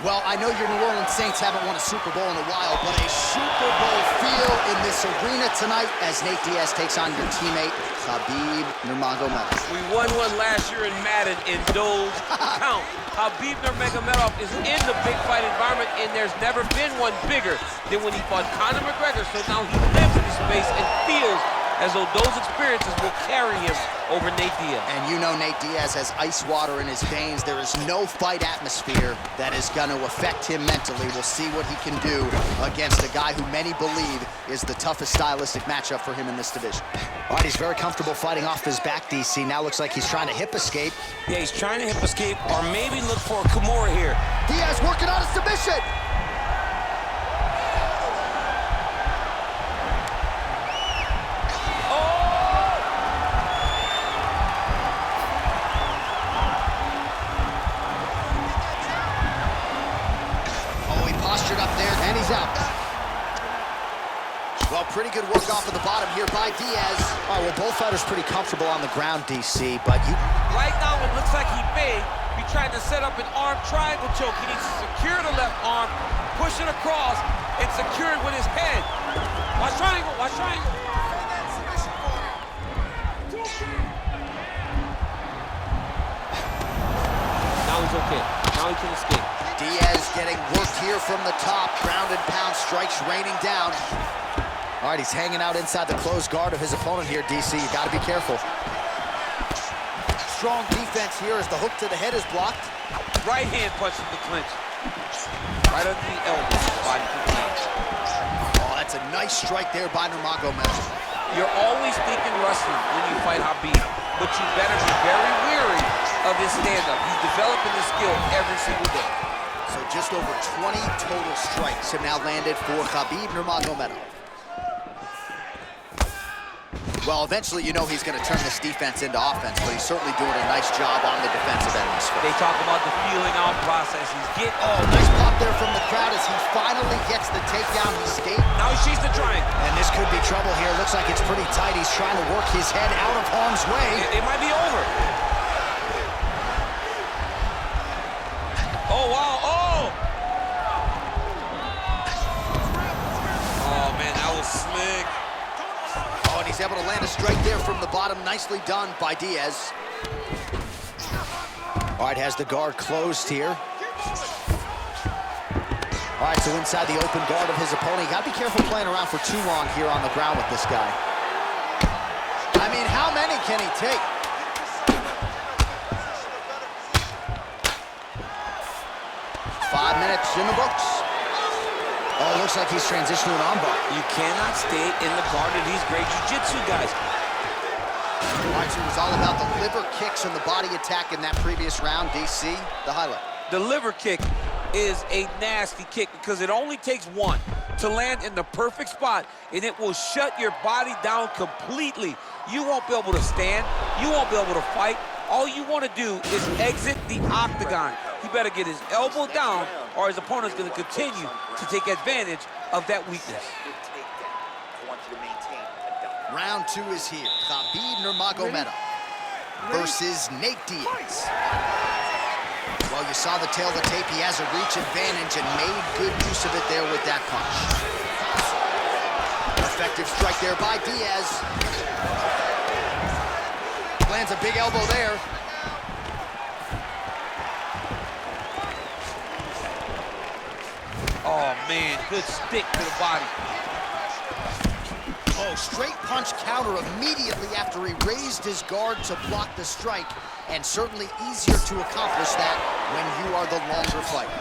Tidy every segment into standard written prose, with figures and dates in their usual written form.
Well, I know your New Orleans Saints haven't won a Super Bowl in a while, but a Super Bowl feel in this arena tonight as Nate Diaz takes on your teammate, Khabib Nurmagomedov. We won one last year in Madden in those count. Khabib Nurmagomedov is in the big fight environment, and there's never been one bigger than when he fought Conor McGregor. So now he lives in this space and feels as though those experiences will carry him over Nate Diaz. And you know Nate Diaz has ice water in his veins. There is no fight atmosphere that is going to affect him mentally. We'll see what he can do against a guy who many believe is the toughest stylistic matchup for him in this division. All right, he's very comfortable fighting off his back, DC. Now looks like he's trying to hip escape. Yeah, he's trying to hip escape or maybe look for a Kimura here. Diaz working on a submission. Up there, and he's out. Well, pretty good work off of the bottom here by Diaz. All right, well, both fighters pretty comfortable on the ground, DC, but you... Right now, it looks like he may be trying to set up an arm triangle choke. He needs to secure the left arm, push it across, and secure it with his head. Watch triangle, watch triangle. Now he's okay. Now he can escape. Diaz getting worked here from the top. Ground and pound strikes raining down. All right, he's hanging out inside the closed guard of his opponent here, DC. You got to be careful. Strong defense here as the hook to the head is blocked. Right hand punch in the clinch. Right under the elbow. Body to the clinch. Oh, that's a nice strike there by Nurmagomedov. You're always thinking wrestling when you fight Khabib, but you better be very wary of his stand-up. He's developing this skill every single day. So just over 20 total strikes have now landed for Khabib Nurmagomedov. Well, eventually you know he's going to turn this defense into offense, but he's certainly doing a nice job on the defensive end of this fight. They talk about the feeling out process. Oh, nice pop there from the crowd as he finally gets the takedown. He escaped. Now he sees the triangle. And this could be trouble here. Looks like it's pretty tight. He's trying to work his head out of harm's way. It might be over. Oh, wow. Oh, man, that was slick. Oh, and he's able to land a strike there from the bottom. Nicely done by Diaz. All right, has the guard closed here. All right, so inside the open guard of his opponent. You gotta be careful playing around for too long here on the ground with this guy. I mean, how many can he take? Minutes in the books. Oh, looks like he's transitioned to an armbar. You cannot stay in the guard of these great jiu-jitsu guys. All right, so it was all about the liver kicks and the body attack in that previous round. DC, the highlight. The liver kick is a nasty kick because it only takes one to land in the perfect spot, and it will shut your body down completely. You won't be able to stand. You won't be able to fight. All you want to do is exit the octagon. He better get his elbow down or his opponent's going to continue to take advantage of that weakness. Round two is here. Khabib Nurmagomedov versus Nate Diaz. Well, you saw the tail of the tape. He has a reach advantage and made good use of it there with that punch. Effective strike there by Diaz. Lands a big elbow there. Oh, man, good stick to the body. Oh, straight punch counter immediately after he raised his guard to block the strike, and certainly easier to accomplish that when you are the longer fighter.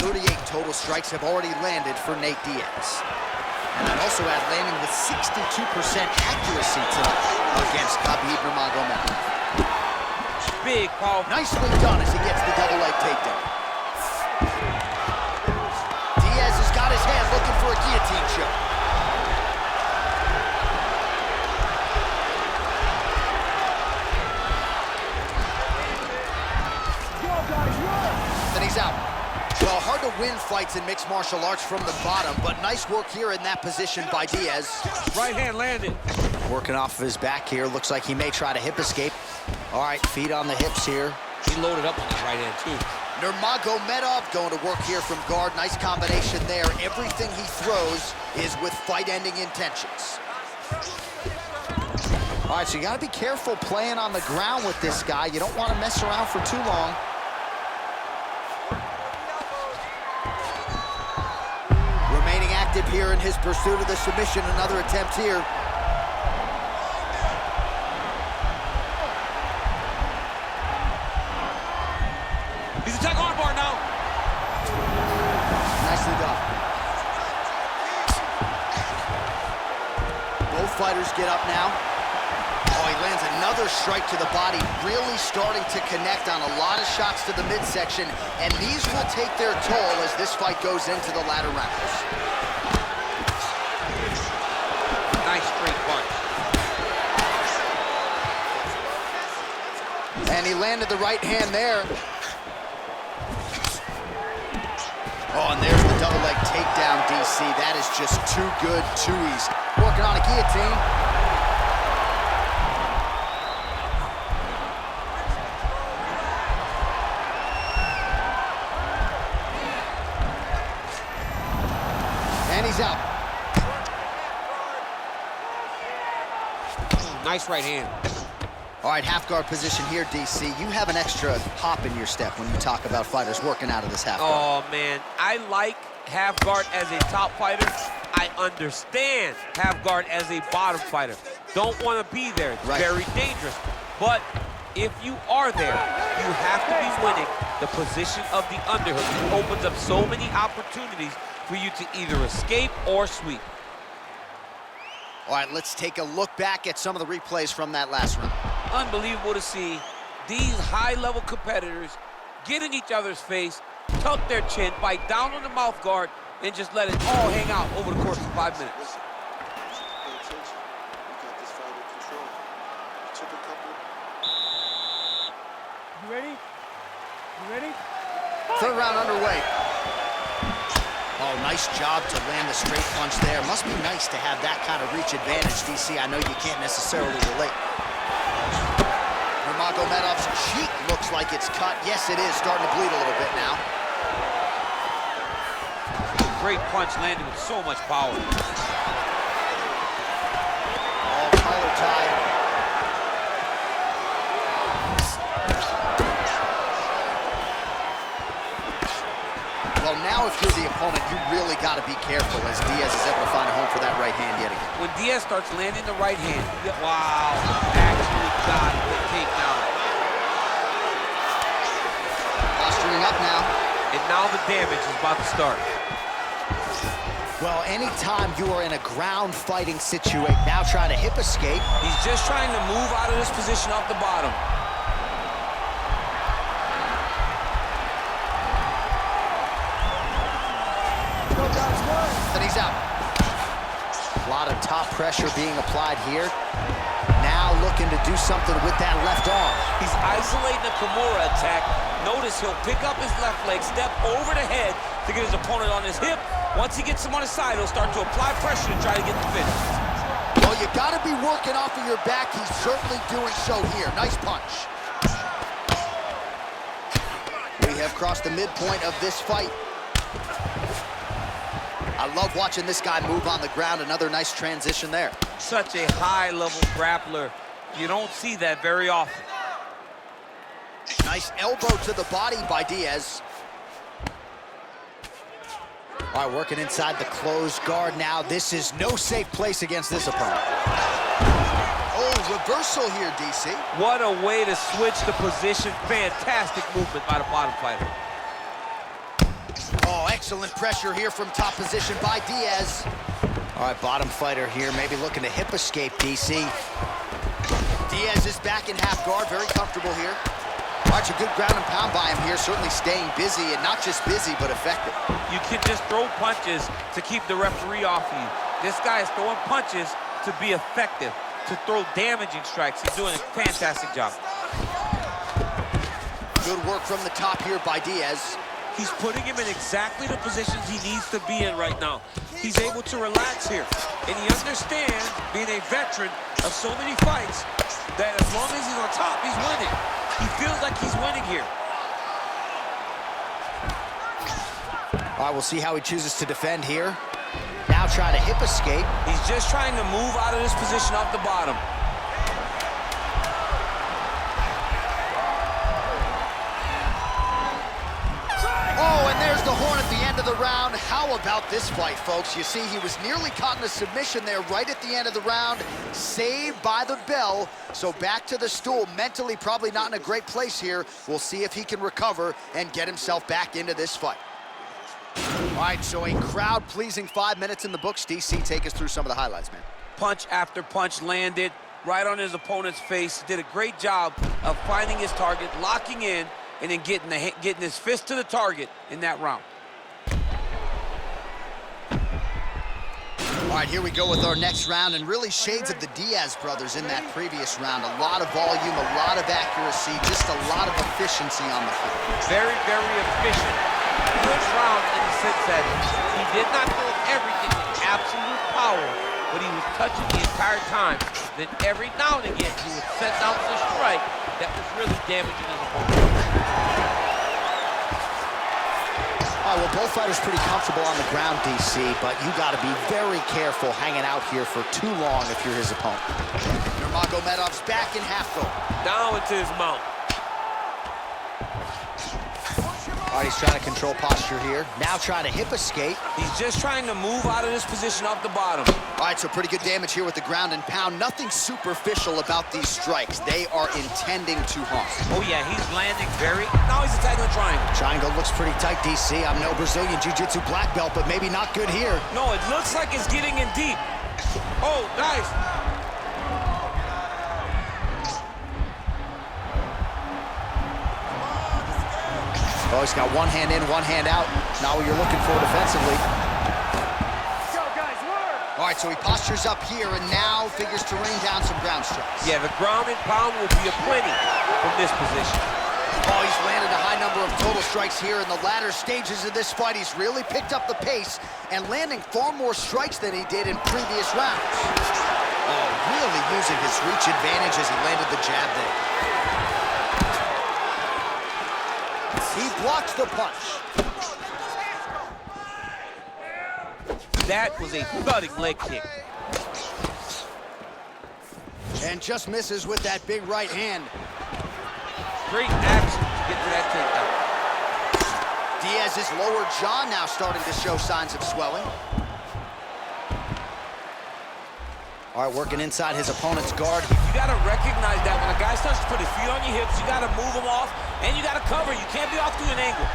38 total strikes have already landed for Nate Diaz. And I'd also add landing with 62% accuracy tonight against Khabib Nurmagomedov. Big, powerful. Nicely done as he gets the double leg takedown. Diaz has got his hand looking for a guillotine choke. Then he's out. Well, hard to win fights in mixed martial arts from the bottom, but nice work here in that position by Diaz. Right hand landed. Working off of his back here. Looks like he may try to hip escape. All right, feet on the hips here. He loaded up on his right hand, too. Nurmagomedov going to work here from guard. Nice combination there. Everything he throws is with fight-ending intentions. All right, so you got to be careful playing on the ground with this guy. You don't want to mess around for too long. Remaining active here in his pursuit of the submission. Another attempt here. He's attacking armbar now. Nicely done. Both fighters get up now. Oh, he lands another strike to the body, really starting to connect on a lot of shots to the midsection, and these will take their toll as this fight goes into the latter rounds. Nice straight punch. And he landed the right hand there. Oh, and there's the double leg takedown, DC. That is just too good, too easy. Working on a guillotine. And he's out. Nice right hand. All right, half guard position here, DC. You have an extra hop in your step when you talk about fighters working out of this half guard. Oh, man. I like half guard as a top fighter. I understand half guard as a bottom fighter. Don't want to be there. It's very dangerous. But if you are there, you have to be winning the position of the underhook. It opens up so many opportunities for you to either escape or sweep. All right, let's take a look back at some of the replays from that last round. Unbelievable to see these high-level competitors get in each other's face, tuck their chin, bite down on the mouth guard, and just let it all hang out over the course of 5 minutes. You ready? You ready? Third round underway. Oh, nice job to land the straight punch there. Must be nice to have that kind of reach advantage, DC. I know you can't necessarily relate. Nurmagomedov's cheek looks like it's cut. Yes, it is starting to bleed a little bit now. Great punch landed with so much power. Oh, collar tie. Well, now if you're the opponent, you really got to be careful as Diaz is able to find a home for that right hand yet again. When Diaz starts landing the right hand, wow, actually got the takedown. Posturing up now. And now the damage is about to start. Well, anytime you are in a ground fighting situation, now trying to hip escape. He's just trying to move out of this position off the bottom. And he's out. A lot of top pressure being applied here. Now looking to do something with that left arm. He's isolating the Kimura attack. Notice he'll pick up his left leg, step over the head to get his opponent on his hip. Once he gets him on his side, he'll start to apply pressure to try to get the finish. Well, you got to be working off of your back. He's certainly doing so here. Nice punch. We have crossed the midpoint of this fight. I love watching this guy move on the ground. Another nice transition there. Such a high-level grappler. You don't see that very often. Nice elbow to the body by Diaz. All right, working inside the closed guard now. This is no safe place against this opponent. Oh, reversal here, DC. What a way to switch the position. Fantastic movement by the bottom fighter. Oh, excellent pressure here from top position by Diaz. All right, bottom fighter here, maybe looking to hip escape, DC. Diaz is back in half guard, very comfortable here. All right, a good ground and pound by him here, certainly staying busy, and not just busy, but effective. You can just throw punches to keep the referee off you. This guy is throwing punches to be effective, to throw damaging strikes. He's doing a fantastic job. Good work from the top here by Diaz. He's putting him in exactly the positions he needs to be in right now. He's able to relax here. And he understands, being a veteran of so many fights, that as long as he's on top, he's winning. He feels like he's winning here. All right, we'll see how he chooses to defend here. Now trying to hip escape. He's just trying to move out of this position off the bottom. Oh, and there's the horn at the end of the round. How about this fight, folks? You see, he was nearly caught in a submission there right at the end of the round, saved by the bell. So back to the stool, mentally probably not in a great place here. We'll see if he can recover and get himself back into this fight. All right, so a crowd-pleasing 5 minutes in the books. DC, take us through some of the highlights, man. Punch after punch landed right on his opponent's face. Did a great job of finding his target, locking in, and then getting his fist to the target in that round. All right, here we go with our next round, and really shades of the Diaz brothers in that previous round. A lot of volume, a lot of accuracy, just a lot of efficiency on the field. Very, very efficient. Good round in the sense that he did not throw everything with absolute power, but he was touching the entire time. Then every now and again, he would set down a strike that was really damaging his opponent. All right, well, both fighters pretty comfortable on the ground, DC, but you got to be very careful hanging out here for too long if you're his opponent. Nurmagomedov's back in half guard. Down into his mount. All right, he's trying to control posture here. Now trying to hip escape. He's just trying to move out of this position off the bottom. All right, so pretty good damage here with the ground and pound. Nothing superficial about these strikes. They are intending to harm. Oh, yeah, he's landing very... Now he's attacking the triangle. Triangle looks pretty tight, DC. I'm no Brazilian Jiu-Jitsu black belt, but maybe not good here. No, it looks like it's getting in deep. Oh, nice. Oh, he's got one hand in, one hand out. Not what you're looking for defensively. Go, guys, work! All right, so he postures up here and now figures to rain down some ground strikes. Yeah, the ground and pound will be aplenty from this position. Oh, he's landed a high number of total strikes here in the latter stages of this fight. He's really picked up the pace and landing far more strikes than he did in previous rounds. Oh, really using his reach advantage as he landed the jab there. He blocks the punch. That was a thudding leg kick. And just misses with that big right hand. Great action to get to that takedown. Diaz's lower jaw now starting to show signs of swelling. All right, working inside his opponent's guard. You got to recognize that when a guy starts to put his feet on your hips, you got to move him off, and you got to cover. You can't be off to an angle.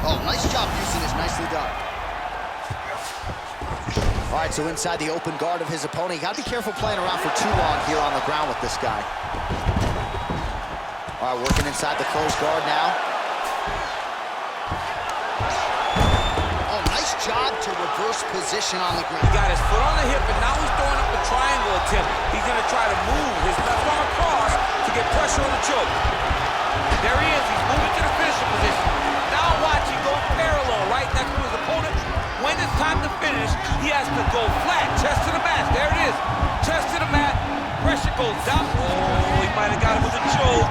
Oh, nice job using this, nicely done. All right, so inside the open guard of his opponent. You got to be careful playing around for too long here on the ground with this guy. All right, working inside the closed guard now. Oh, nice job to reverse position on the ground. He got his foot on the hip, and now he's throwing up a triangle attempt. He's going to try to move his left arm across to get pressure on the choke. There he is. He's moving to the finishing position. Now watch, he goes parallel right next to his opponent. When it's time to finish, he has to go flat, chest to the mat. There it is. Chest to the mat. Pressure goes down. Oh, he might have got him with a choke.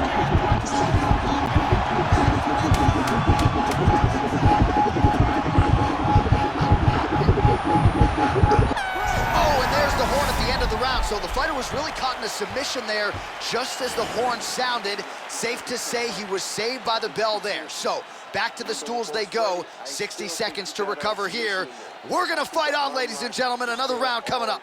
Oh, and there's the horn at the end of the round. So the fighter was really caught in a submission there just as the horn sounded. Safe to say he was saved by the bell there. So back to the stools they go. 60 seconds to recover here. We're going to fight on, ladies and gentlemen. Another round coming up.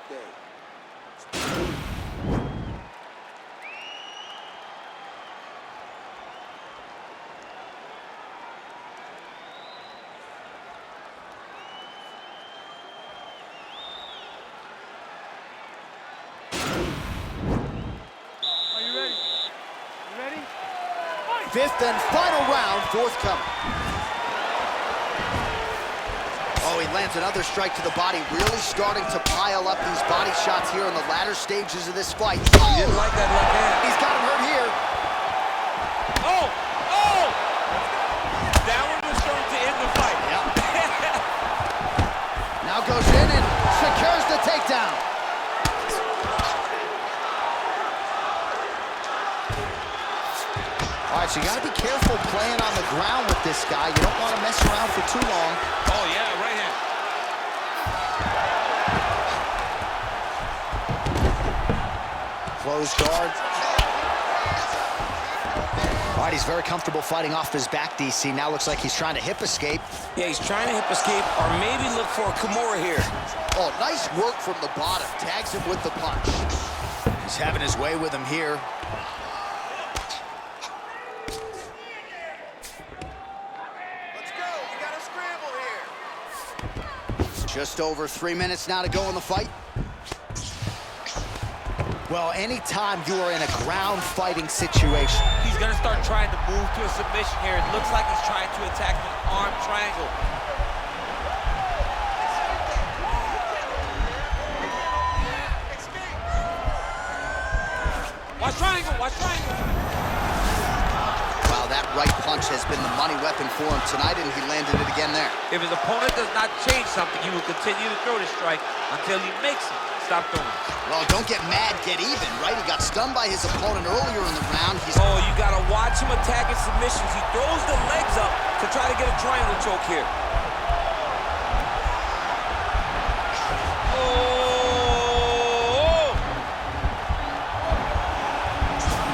Fifth and final round, forthcoming. Oh, he lands another strike to the body, really starting to pile up these body shots here in the latter stages of this fight. Oh! He didn't like that left hand. He's got him hurt here. Oh! Oh! That one was going to end the fight. Yep. Now goes in and secures the takedown. All right, so you got to be careful playing on the ground with this guy. You don't want to mess around for too long. Oh, yeah, right hand. Closed guard. All right, he's very comfortable fighting off his back, DC. Now looks like he's trying to hip escape. Yeah, he's trying to hip escape or maybe look for a Kimura here. Oh, nice work from the bottom. Tags him with the punch. He's having his way with him here. Let's go. You got a scramble here. Just over 3 minutes now to go in the fight. Well, anytime you are in a ground fighting situation, He's going to start trying to move to a submission here. It looks like he's trying to attack an arm triangle. Watch triangle, watch triangle. wow, that right punch has been the money weapon for him tonight, and he landed it again there. If his opponent does not change something, he will continue to throw the strike until he makes it. Stop throwing. Well, don't get mad, get even, right? He got stunned by his opponent earlier in the round. Oh, you got to watch him attacking submissions. He throws the legs up to try to get a triangle choke here.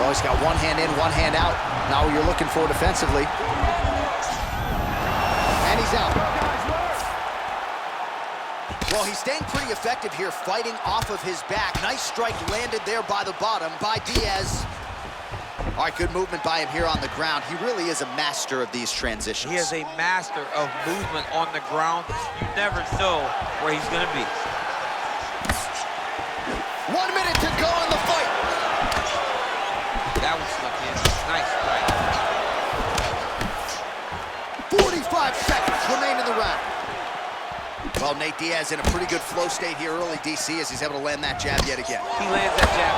Well, he's got one hand in, one hand out. Now you're looking for it defensively. And he's out. Well, he's staying pretty effective here, fighting off of his back. Nice strike landed there by the bottom by Diaz. All right, good movement by him here on the ground. He really is a master of these transitions. He is a master of movement on the ground. You never know where he's going to be. 1 minute to go in the fight. That one snuck in. Nice strike. 45 seconds remain in the round. Well, Nate Diaz in a pretty good flow state here early, DC, as he's able to land that jab yet again. He lands that jab.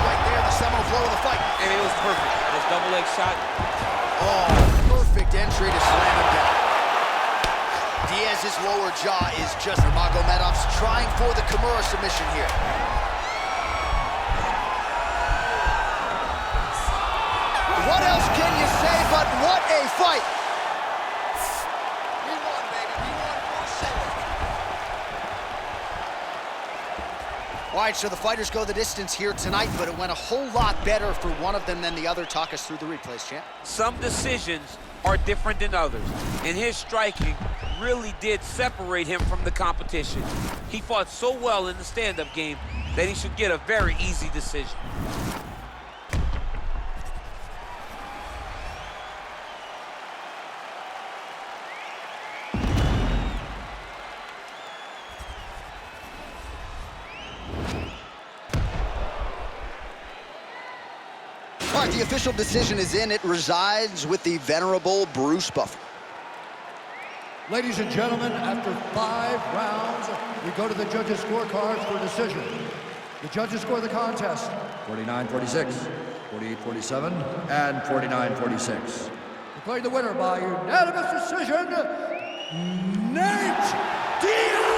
Right there, the seminal blow of the fight. And it was perfect. This double leg shot. Oh, perfect entry to slam him down. Diaz's lower jaw is just Nurmagomedov's trying for the Kimura submission here. What else can you say but what a fight? We won, baby. We won for sure. All right, so the fighters go the distance here tonight, but it went a whole lot better for one of them than the other. Talk us through the replays, champ. Some decisions are different than others, and his striking really did separate him from the competition. He fought so well in the stand-up game that he should get a very easy decision. All right, the official decision is in. It resides with the venerable Bruce Buffer. Ladies and gentlemen, after 5 rounds, we go to the judges' scorecards for decision. The judges score the contest 49-46, 48-47, and 49-46. Declaring the winner by unanimous decision, Nate Diaz!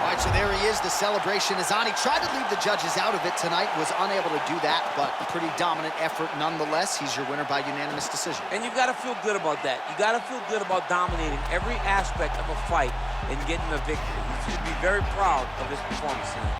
All right, so there he is. The celebration is on. He tried to leave the judges out of it tonight, was unable to do that, but a pretty dominant effort nonetheless. He's your winner by unanimous decision. And you've got to feel good about that. You got to feel good about dominating every aspect of a fight and getting a victory. You should be very proud of his performance tonight.